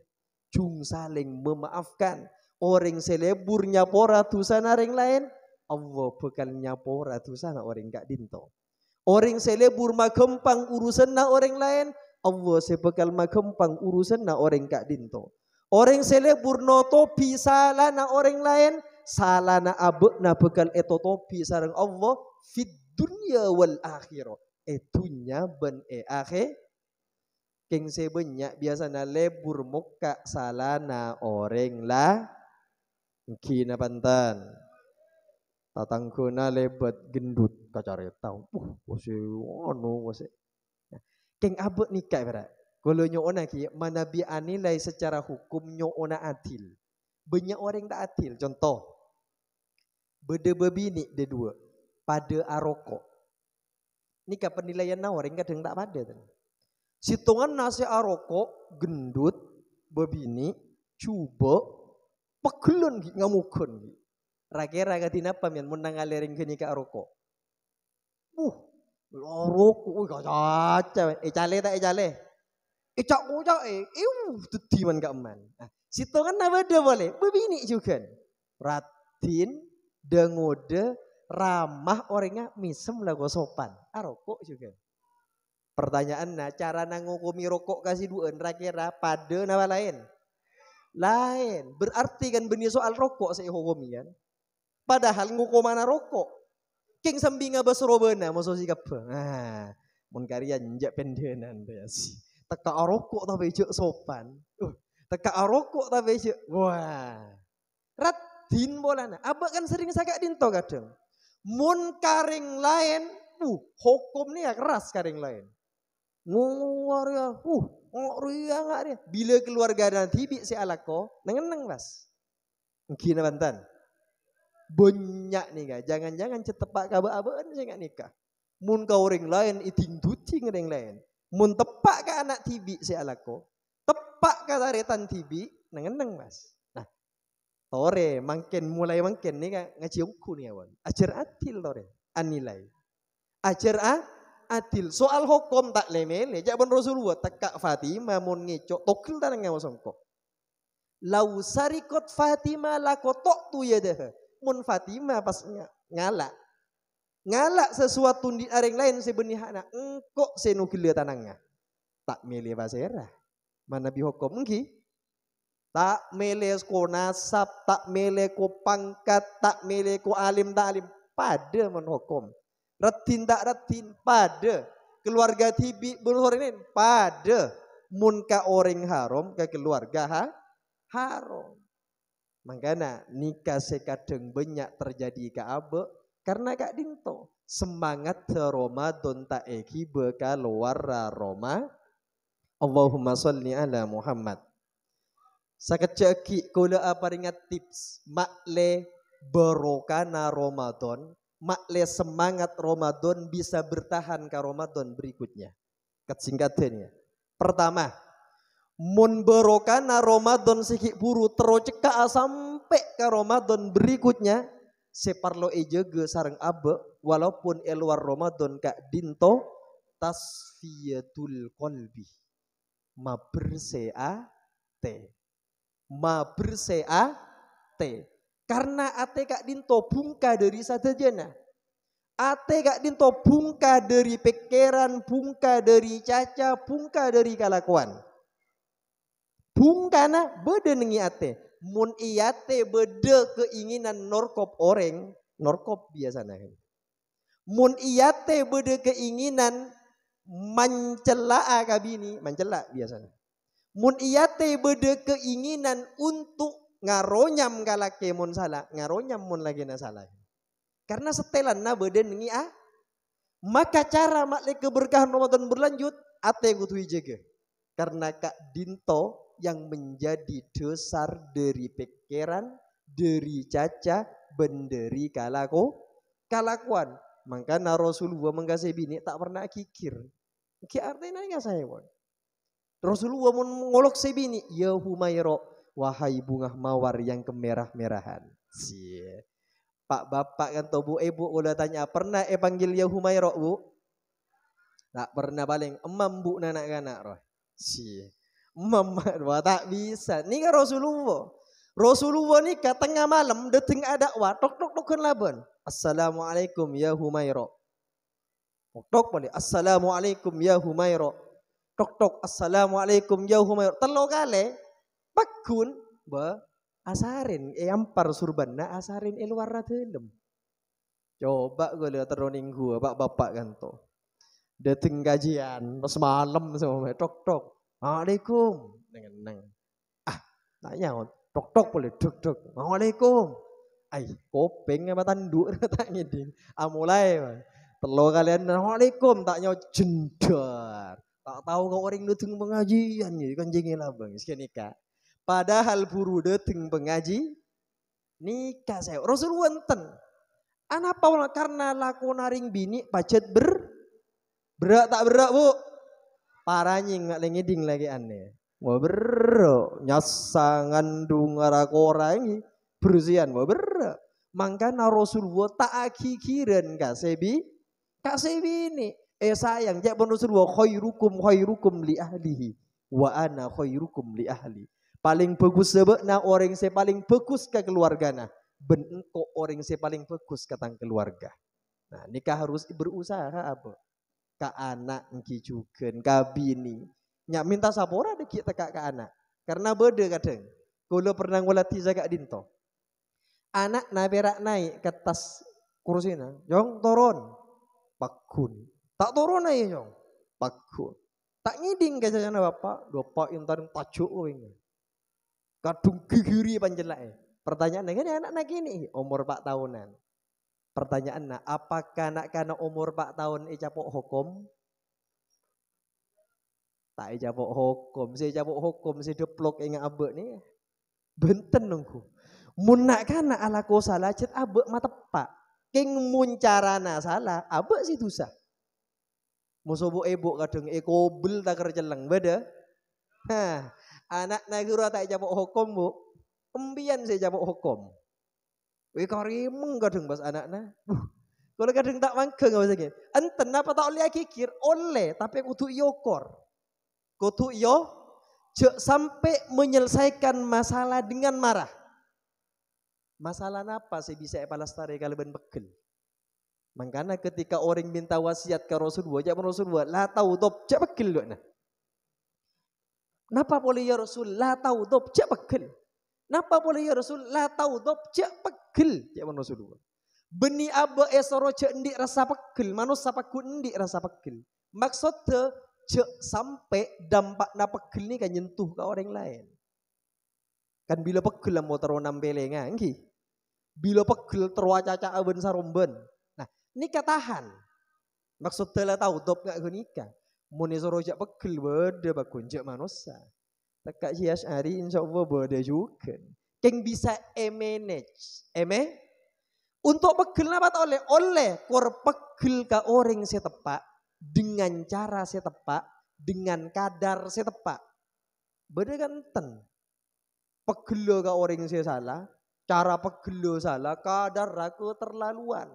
Cung saling memaafkan. Orang selebur nyapora tusana reng lain. Allah bekal nyapora tusana orang Kak Dinto. Orang selebur makempang urusan na orang lain. Allah sebekal makempang urusan na orang Kak Dinto. Orang selebur no topi salah na orang lain. Salah na abek na bekal eto topi sarang Allah. Fid dunya wal akhirah. Etunya ben akhir. Keng sebenyak biasa na lebur muka salah na orang lah. Kina pantan. Tatangkuna lebat gendut kacaretau. Wase ono wase. Keng abek nikah pada. Kalau nyona ki manabi anilai secara hukum nyona adil. Banyak orang tak adil. Contoh. Beda bebini de dua. Pada aroko. Nikah penilaian na orang kadang tak pada. Situngan nasi aroko gendut bebini coba pegelun ngamukun. Raga-raga tinapa mian menang alereng ke nikah aroko. Lorok, caca, cale tak cale, cak ucak, tutiman gak man. Situ kan nama dia boleh, begini juga. Ratin, dengoda, ramah orangnya misem lah sopan. Rokok juga. Pertanyaan cara ngukumi rokok kasih dua kira pada nama lain. Lain. Berarti kan benih soal rokok saya hukumi kan. Padahal ngukumana rokok. King sambinga basrobana maso sikap. Nah, mun karian njak pendenan ya sih. Teka rokok tapi jek sopan. Teka rokok tapi jek. Wah. Radin bolana. Abak kan sering sakak dinto kadang. Mun karing lain, hukum nih ya keras karing lain. Ngwaria, ngria nggak dia. Bila keluarga dan tibi si alako, nengeneng mas. Mungkin bantan. Banyak nih kak, jangan-jangan cetepak kaba-abaan saya nggak nikah. Mun kau orang lain iting duting orang lain. Mun tepak ke anak tibi si alako, tepak ke taretan tibi, nengeneng mas. Nah, tore mulai mungkin nih kak ngaciungku nih awan. Ajar adil tore, anilai. Ajar adil. Soal hukum tak lemele. Jaban Rasulullah tekak Fatimah mun ngecok tokil tanang ngawas songkok. Lau sarikot Fatimah lakotok tu ya deh. Mun Fatimah pas ngalak sesuatu di areng lain sebenihana engkok senukil tanangnya. Tak mele basera. Mana bi hukum engki? Tak mele ko nasab, tak mele ko pangkat, tak mele ko alim tak alim. Pada men hukum. Retin tak retin pada keluarga tibi berurin pada mun ka orang haram ke keluarga haram. Makanya nikah sekadeng banyak terjadi ke abe karena kak dinto semangat Ramadan tak eki beka luar Roma. Allahumma sholli ala Muhammad. Sakeceki kula apa ringat tips makle barokana Ramadan. Makle semangat Ramadan bisa bertahan ke Ramadan berikutnya. Singkatannya. Pertama, mun barokana Ramadan sikit buru teroceka sampai ke Ramadan berikutnya separlo ejege sareng abe walaupun eluar Ramadan kak dinto tasfiyatul qalbi ma bersea karena ate kak dinto bungka dari sadajana. Ate kak dinto bungka dari pikiran, bungka dari caca, bungka dari kelakuan. Bungkana beda nengi ate. Mun iyate beda keinginan norkop orang, norkop biasanya. Mun iyate beda keinginan mencela kabini, mencela biasanya. Mun iyate beda keinginan untuk ngaronyam kalake mun salah, ngaronyam mun lagi na salah. Karena setelan na beda nengi maka cara makle keberkahan Ramadan berlanjut ate kutu jaga. Karena kak dinto yang menjadi dasar dari pikiran, dari caca, benderi kalakuan. Makanya Rasulullah mengkasih bini tak pernah kikir. Ki artinya nggak saya pun. Rasulullah mengolok sebini, ya Humairo, wahai bunga mawar yang kemerah-merahan. Pak bapak kan tuh bu ibu udah tanya pernah panggil ya Humairo bu? Tak pernah paling emam bu nanak-nanak roh. Mama tak bisa. Nih kan Rasulullah nih ke tengah malam deteng ada tok kan laban. Assalamualaikum ya Humairo. Tok boleh. Assalamualaikum ya Humairo. Tok assalamualaikum ya Humairo. Telo kali pakun asarin ampar surban na asarin luar dalam. Coba gue lihat teroning gua bapak kan tuh. Deteng gajian pas malam sama tok. Waalaikum. Neng. Tanya tok boleh duk. Waalaikum. Kopeng sama tanduk tanya ding. Mulai. Telo kalian waalaikum taknya jendar. Tak tahu kau orang dateng pengajian ya kan jengil abang sekian nikah. Padahal buru dateng pengaji nikah saya. Rasulullah enten. Anapa karena laku naring bini pacet berak tak berak bu. Paranying nggak lengiding lagi aneh. Wah berak nyasangan dungara korangi berusian wah berak. Mangkana Rasulullah tak akikiran kasebi ini. Sayang jak Rasulullah khairukum li ahlihi wa ana khairukum li ahli. Paling bagus sebabna orang saya paling bagus ke keluargana. Ben engko orang si paling fokus katang keluarga. Nah, nikah harus berusaha apa? Ka anak engki juga, ka bini. Nyak minta sapora dikit teka ka anak. Karena beda kadang. Kalau pernah ngulati jaga dinto. Anak na berak naik ke atas kursinya. Jong turun. Pakun. Tak turun aja jong. Pakun. Tak ngiding ke jajana bapak. Bapak yang tadi tajuk ini. Kadung gigiri panjelai. Pertanyaannya kan anak nak ini umur 4 tahunan. Pertanyaannya, apakah nak kana umur 4 tahun ijapok hukum? Tak ijapok hukum, si ijapok hukum si deplok ingat abek ni. Benten nunggu. Mun nak kana ala ko salah cet abek matepak. King mun carana salah, abek si dosa. Musuh ibu kadang ekobel tak kerjeleng beda. Hah, anak negara tak ijapok hukum bu. Embian si ijapok hukum. Wih karimeng kadang bas anaknya. Kalau kadang tak mangkeng apa lagi. Enten apa tak oleh kikir oleh tapi kudu yokor. Kudu yo sampai menyelesaikan masalah dengan marah. Masalah apa sih bisa palestari kalau ben bekel. Makanya ketika orang minta wasiat ke Rasulullah, jangan Rasulullah lah tahu dop cak bekel doa. Napa boleh ya Rasul lah tahu dop cak bekel. Napa boleh ya Rasul lah tahu dop cak pegel ya Rasulullah. Beni aba esoro cak ndik rasa pegel, manusia paku ndik rasa pegel. Maksudnya cak sampai dampak na pegel ni kan nyentuh ke orang lain. Kan bila pegel lah mau taruh nambele nganggi. Bila pegel terwacaca aben saromben. Nah, nikah tahan. Maksudnya lah tahu dop gak nikah. Mun esoro cak pegel beda bakun cak manusia. Tekak si Asy'ari insyaallah beda juga. Keng bisa manage. Untuk pegel apa tak oleh kor pegel ka orang setepak dengan cara setepak dengan kadar setepak. Beda kan ten. Pegel ka orang se salah, cara pegel salah, kadar aku terlaluan.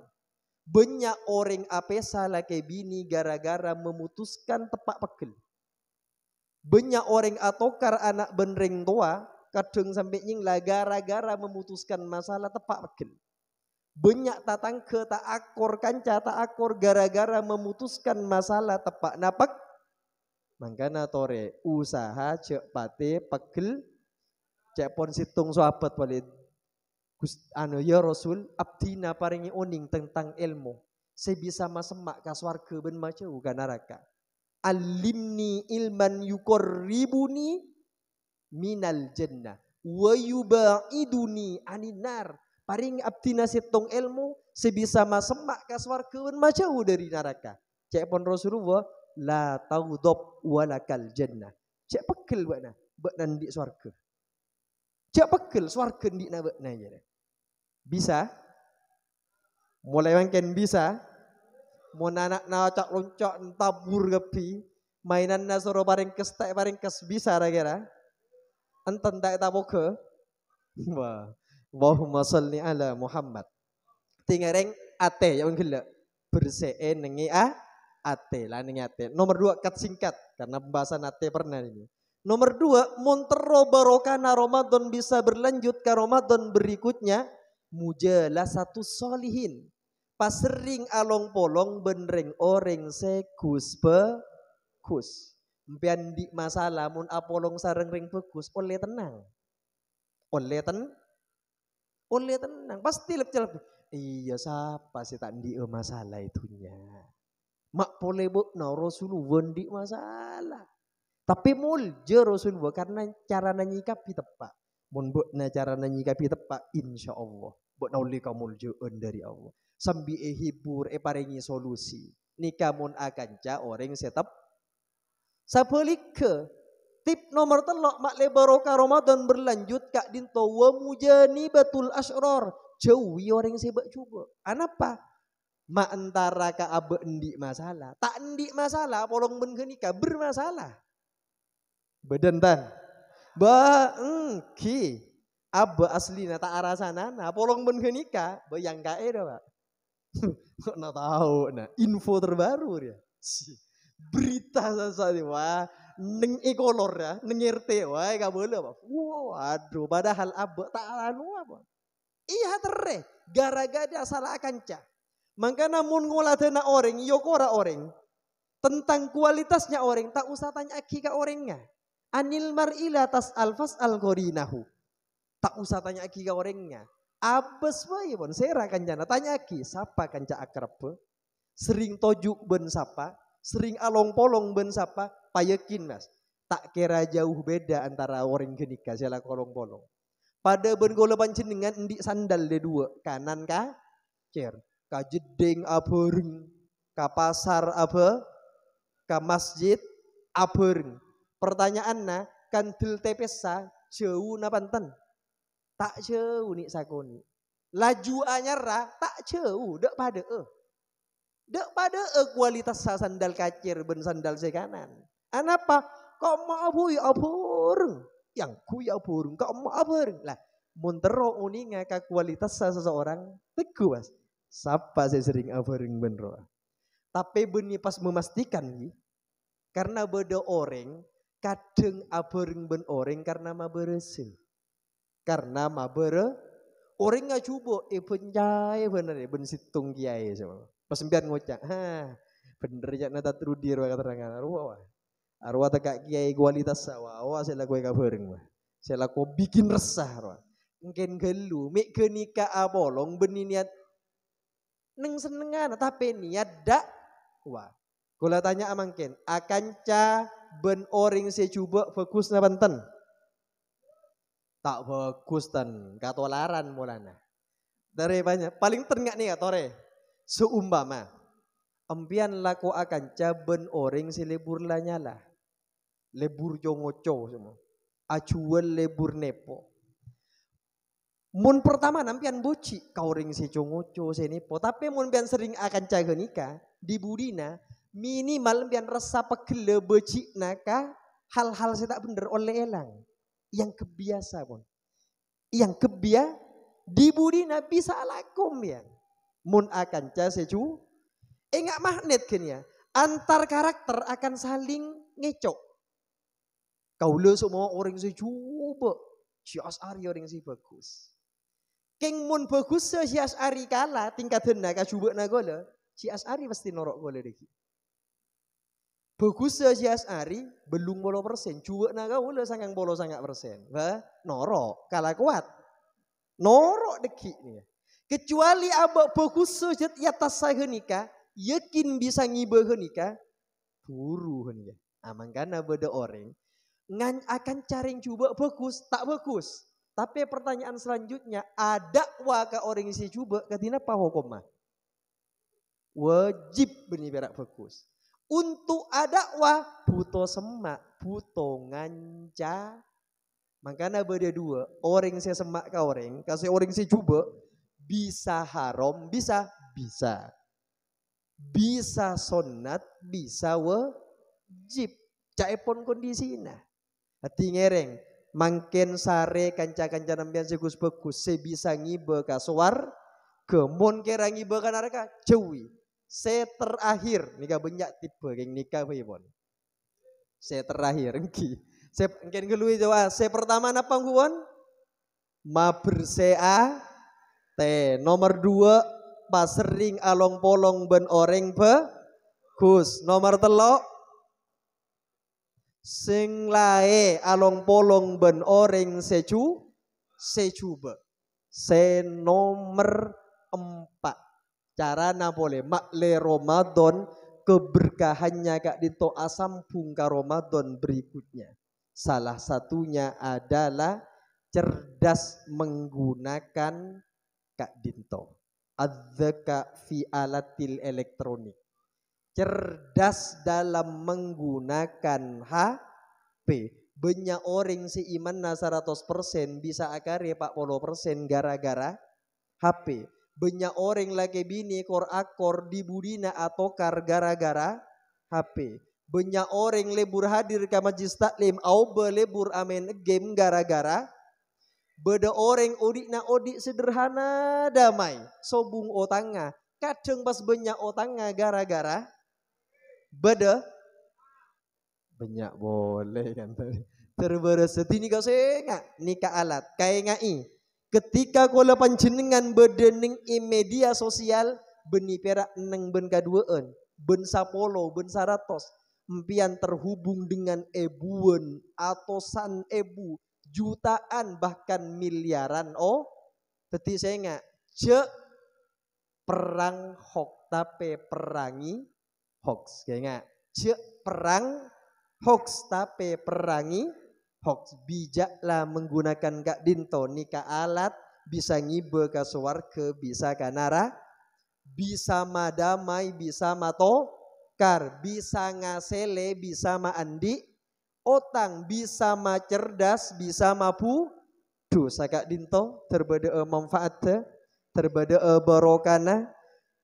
Banyak orang apa salah ke bini gara-gara memutuskan tepak pegel. Banyak orang atokar anak benreng tua kadang sampai nyinglah gara-gara memutuskan masalah tepak pegel. Banyak tatang ke tak akor kanca tak akor gara-gara memutuskan masalah tepak napak. Mangkana tore usaha cek pate pegel cek pon situng sahabat paling anu ya Rasul abdina paringi oning tentang ilmu. Saya bisa masemak ka swarga ben macau ka neraka. Alimni ilman yukorribuni minal jannah wa yubaiduni aninar. Paring abdi nasitong ilmu sebisa masemak ka swarga majauh dari neraka. Cek pon Rasulullah la taudab walakal jannah. Cek pegel bakna, bakna di swarga. Cek pegel swarga di na bakna aja. Bisa? Mulai mangken bisa? Mun anak na cak loncak tabur gepi mainan na soro bareng kes tak bareng kes bisa kira enten tak taboke wah Allahumma sholli ala Muhammad tingereng ate yang gila bersee nengi ate lah nengi ate nomor 2 kat singkat karena pembahasan ate pernah ini nomor 2 montero barokana Ramadan bisa berlanjut ke Ramadan berikutnya mujalah satu solihin. Pasering along polong benreng orang sekus bekus. Mpian di masalah mun apolong sareng ring bekus oleh tenang. Oleh tenang. Pasti lepcel. Iya siapa sih tak di masalah itunya. Mak boleh bukna Rasulullah di masalah. Tapi mulje Rasulullah karena cara nyikapi tepat. Mun bukna cara nyikapi tepat insya Allah. Bukna oleh kamu muljeun dari Allah. Sambil hibur paringi solusi nikah mun akan ca orang setep sapelik ke tip nomor telok mak lebaroka Ramadan berlanjut kak dinto wa mujani batul asror jauhi orang sebab coba anapa mak antara ka abe endi masalah tak endi masalah polong ben nikah bermasalah bedentan ba engki abe aslina tak arasana nah polong ben nikah bayang kae dah Pak. Kok nak tahu nah info terbaru dia berita saja wah neng ekolor ya neng RT wah gak boleh apa waduh padahal abah tak anu apa Iya tere, gara-gara salah kanca. Maka namun ngolatena orang, yokora orang. Tentang kualitasnya orang, tak usah tanya aki ke orangnya. Anil mar'ila tas alfas al gorinahu. Tak usah tanya aki ke orangnya. Abes bae pun, saya kancana tanya aki, siapa kanca akrab? Sering tojuk ben sapa, sering along polong ben sapa, payekin mas. Tak kira jauh beda antara orang kenika, saya kolong polong. Pada ben gola panjenengan di sandal de dua, kanan ka cer, ka jeding abereng, ka pasar apa, ka masjid abereng. Pertanyaanna kantil tepesa jauh na panten. Tak jauh nih sakoni. Laju anyara tak jauh, dak pada Dek pada kualitas sandal kacir ben sandal sekanan. Anapa? Kok mau abu ya aburung. Yang ku ya aburung. Kok mau aburung. Lah, montero uninga ka kualitas seseorang teguh mas. Siapa saya sering aburung benro. Tapi beni pas memastikan nih. Karena beda orang. Kadang aburung ben orang karena ma beresin. Karena ma bere. Orang nggak coba. Pencai bener ya. Ben situng kiai sama. Pas sembilan ngocak, bener ya nata trudi ruang keterangan arwah tegak kiai kualitas sawah, saya laku kabareng, saya laku bikin resah, mungkin gelu, mek kenika abolong benih niat, neng senengan, tapi niat dak, wah, kalau tanya amangken, akan ca ben orang saya coba fokus na banten, tak fokus tan, katolaran mulana, dari banyak, paling tengah nih katore. Seumpama empian laku akan caben orang si lebur lanyala. Lebur jongoco semua. Acuan lebur nepo. Mun pertama nampian boci kau ring si jongoco si nepo. Tapi mun pian sering akan caga nikah di budina minimal pian rasa pekele boci naka hal-hal saya tak bener oleh elang. Yang kebiasa pun. Yang di budina bisa lakum ya. Mun akan ca seju, enggak magnet kan ya. Antar karakter akan saling ngecok. Kau le semua orang sejuba, si As'ari orang si bagus. Keng mun bagus si As'ari kalah tingkat hendak kajuba nagola, si As'ari pasti norok gola deki. Bagus si As'ari belum 50%, cuba nagola sangang bolo sangat persen. Bah, norok kalah kuat. Norok deki nih. Kecuali abak bagus sejat atas saya nikah, yakin bisa ngiba nikah, buru nikah. Amang karena beda orang, ngan akan cari coba bagus, tak bagus. Tapi pertanyaan selanjutnya, ada waka orang si coba, katina apa hukumnya? Wajib benih berak bagus. Untuk ada wah, buto semak, buto nganca. Makanya beda dua, orang si semak ke orang, kasih orang si coba. Bisa haram, bisa sunat, bisa wajib. Caipon kondisinya. Hati ngereng, mangken sare kanca-kanca nampian segus bagus, se bisa ngibe ka suar, kemon kera ngibe ka naraka, cewi. Se terakhir, nikah banyak tipe, yang nikah pun. Se terakhir, engki. Se engken gelui jawa, se pertama napa nguwon? Ma bersea nomor 2 pas sering along polong ben oreng bagus. Nomor 3 sing lae along polong ben oreng secuba. Se nomor 4 carana boleh makle Ramadan keberkahannya kak dito asampung ka Ramadan berikutnya. Salah satunya adalah cerdas menggunakan Kak Dinto. Adzaka fi alatil elektronik. Cerdas dalam menggunakan HP. Banyak orang seiman na 100% bisa akare 40% gara-gara HP. Banyak orang lagi bini kor akor di budina atau kar gara-gara HP. Banyak orang lebur hadir ke majlis taklim au belebur amen game gara-gara beda orang odik na odik sederhana damai sobung otanga kadang pas banyak otanga gara-gara beda banyak boleh kan terberes ini kau sengat nikah alat kayak ngai Ketika kula panjenengan bedening media sosial beni perak neng ben kaduaan, ben sapolo, ben saratos, empian terhubung dengan ebuan, atosan ebu, jutaan bahkan miliaran. Oh, teti saya nggak je perang hoax tapi perangi hoax, kayak nggak je perang hoax tapi perangi hoax. Bijaklah menggunakan Kak Dinto nikah alat bisa ngibe ke suwarga, bisa ke neraka, bisa madamai, bisa matokar, bisa ngasele, bisa maandi otang, bisa macerdas, bisa mapu dosa Kak Dinto terbeda manfaat, terbeda barokana.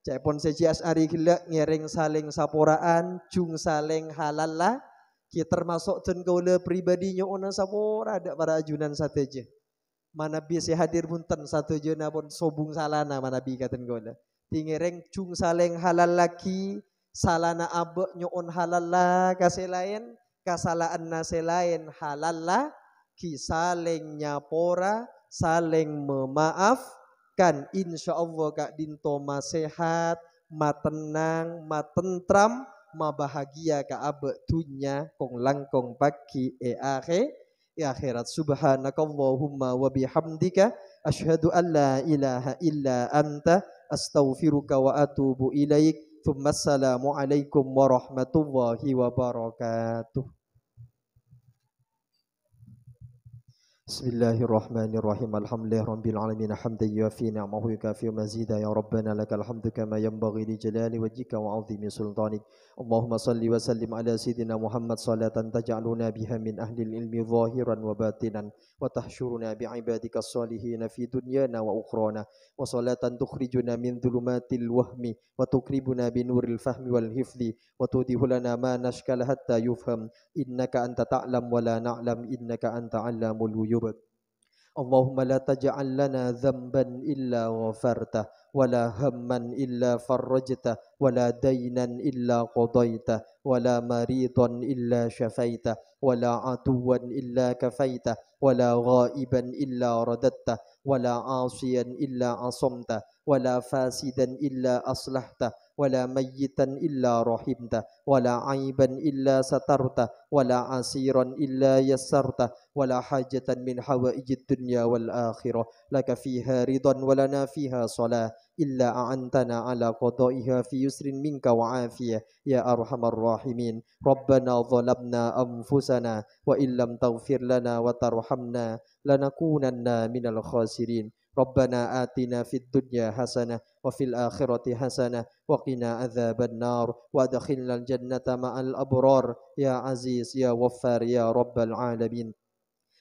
Cepon seji asari gila ngereng saling saporaan, jung saling halal lah. Kita termasuk ten kaula pribadinya ona sapora ada para ajunan sateje. Mana biasa hadir bunten satu jena pun sobung salana mana bi katen kaula. Tingereng jung saling halal laki, salana abek nyoon halal lah kaselain, kasalaan naselain halal lah, ki saling nyapora, saling memaafkan. Insya Allah Kak Dinto masehat, matenang, matentram, mabahagia ka abe dunya kong langkong pagi akhirat. Subhanakallahumma wa bihamdika asyhadu an la ilaha illa anta astaghfiruka wa atubu ilaik. Assalamu alaikum warahmatullahi wabarakatuh. Bismillahirrahmanirrahim. Alhamdulillahirabbil alamin hamdan yuafi ni'amahu yukafi mazida ya rabbana lakal hamdu kama yanbaghi li jalali wajhika wa 'azimi sultanik. Allahumma salli wa sallim ala sayyidina Muhammad salatan taj'aluna biha min ahli ilmi zahiran wa batinan wa tahsyuruna bi ibadika shalihin fi dunyana wa ukhrana wa salatan tukhrijuna min dhulumatil wahmi wa tukribuna bi nuril fahmi wal hifzi wa tudihu lana ma nashkal hatta yufham innaka anta ta'lam wa la na'lam innaka anta 'allamul ghuyub. Allahumma la taj'al lana dhanban illa ghafartah wa la hamman illa farajtah wa la daynan illa qadaitah wa la maridan illa syafaitah wa la atuwan illa kafaitah wa la ghaiban illa radattah wa la 'asiyan illa asamtah wa la fasidan illa aslahtah wa la mayyitan illa rahimtah wa la 'aiban illa satartah wa la 'asiran illa yassartah wa la hajatan min hawaijid dunya wal akhirah laka fiha ridan wa lana fiha salah illa a'antana ala qada'iha fi yusrin minka wa afiyah ya arhamar rahimin. Rabbana zalamna anfusana wa illam taghfir lana wa tarhamna lanakunanna minal khasirin. Rabbana atina fid dunya hasanah wa fil akhirati hasanah wa qina adzaban nar wa adkhilnal jannata ma'al abrar ya aziz ya waffar ya rabbal alamin.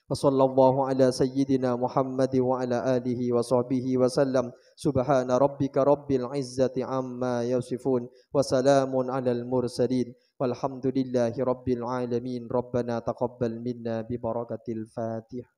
Wa sallallahu ala sayyidina Muhammad wa ala alihi wa sahbihi wa sallam. Subhana rabbika rabbil izzati amma yasifun wa salamun alal mursalin walhamdulillahi rabbil alamin. Rabbana taqabbal minna bi barakatil Fatihah.